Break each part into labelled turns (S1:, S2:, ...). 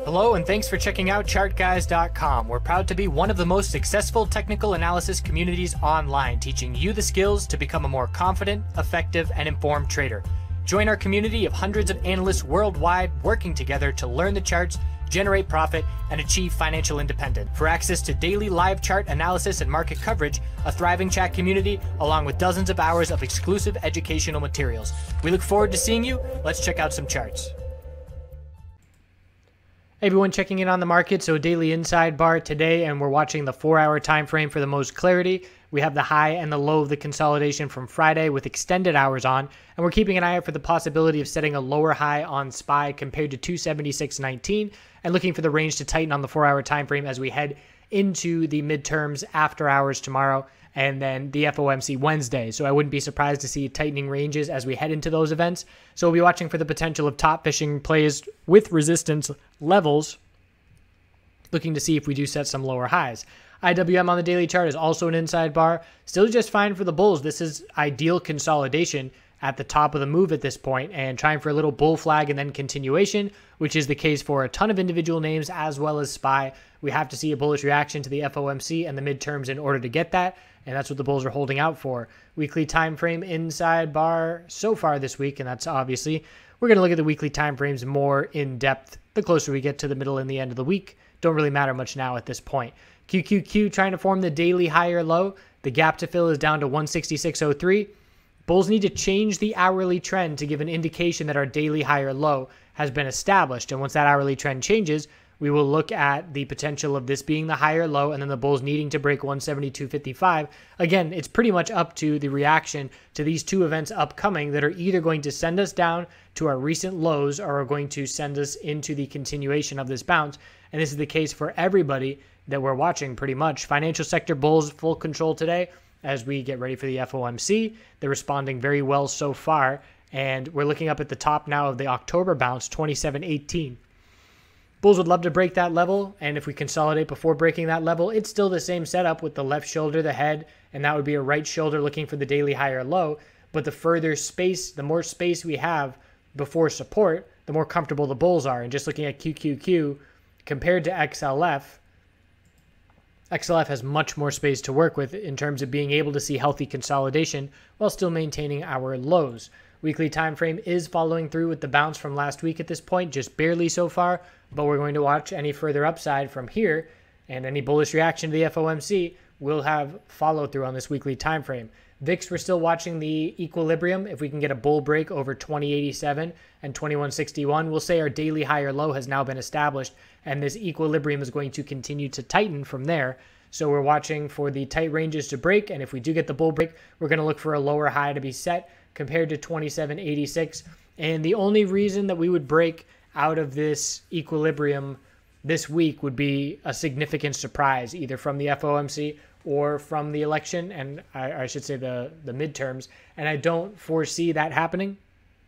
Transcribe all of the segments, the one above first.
S1: Hello and thanks for checking out ChartGuys.com. We're proud to be one of the most successful technical analysis communities online, teaching you the skills to become a more confident, effective, and informed trader. Join our community of hundreds of analysts worldwide working together to learn the charts, generate profit, and achieve financial independence. For access to daily live chart analysis and market coverage, a thriving chat community, along with dozens of hours of exclusive educational materials. We look forward to seeing you. Let's check out some charts. Hey everyone, checking in on the market. So daily inside bar today, and we're watching the 4-hour time frame for the most clarity. We have the high and the low of the consolidation from Friday with extended hours on, and we're keeping an eye out for the possibility of setting a lower high on SPY compared to 276.19 and looking for the range to tighten on the 4-hour time frame as we head into the midterms after hours tomorrow and then the FOMC Wednesday. So I wouldn't be surprised to see tightening ranges as we head into those events. So we'll be watching for the potential of top fishing plays with resistance levels, looking to see if we do set some lower highs. IWM on the daily chart is also an inside bar. Still just fine for the bulls. This is ideal consolidation at the top of the move at this point and trying for a little bull flag and then continuation, which is the case for a ton of individual names as well as SPY. We have to see a bullish reaction to the FOMC and the midterms in order to get that, and that's what the bulls are holding out for. Weekly time frame inside bar so far this week, and that's obviously, we're going to look at the weekly time frames more in depth the closer we get to the middle and the end of the week. Don't really matter much now at this point. QQQ trying to form the daily higher low. The gap to fill is down to 166.03. Bulls need to change the hourly trend to give an indication that our daily higher low has been established. And once that hourly trend changes, we will look at the potential of this being the higher low and then the bulls needing to break 172.55. Again, it's pretty much up to the reaction to these two events upcoming that are either going to send us down to our recent lows or are going to send us into the continuation of this bounce. And this is the case for everybody that we're watching pretty much. Financial sector bulls full control today as we get ready for the FOMC. They're responding very well so far. And we're looking up at the top now of the October bounce, 27.18. Bulls would love to break that level, and if we consolidate before breaking that level, it's still the same setup with the left shoulder, the head, and that would be a right shoulder looking for the daily higher low. But the further space, the more space we have before support, the more comfortable the bulls are. And just looking at QQQ compared to XLF, XLF has much more space to work with in terms of being able to see healthy consolidation while still maintaining our lows. Weekly time frame is following through with the bounce from last week at this point, just barely so far, but we're going to watch any further upside from here, and any bullish reaction to the FOMC will have follow through on this weekly time frame. VIX, we're still watching the equilibrium. If we can get a bull break over 2087 and 2161, we'll say our daily higher low has now been established, and this equilibrium is going to continue to tighten from there. So we're watching for the tight ranges to break, and if we do get the bull break, we're going to look for a lower high to be set compared to 2786. And the only reason that we would break out of this equilibrium this week would be a significant surprise, either from the FOMC or from the election, and I should say the midterms. And I don't foresee that happening,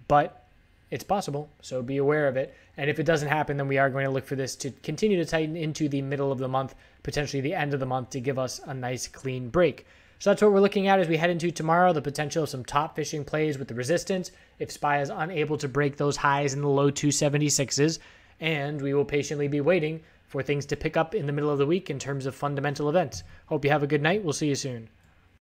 S1: but it's possible, so be aware of it. And if it doesn't happen, then we are going to look for this to continue to tighten into the middle of the month, potentially the end of the month, to give us a nice clean break. So that's what we're looking at as we head into tomorrow, the potential of some top fishing plays with the resistance if SPY is unable to break those highs in the low 276s. And we will patiently be waiting for things to pick up in the middle of the week in terms of fundamental events. Hope you have a good night. We'll see you soon.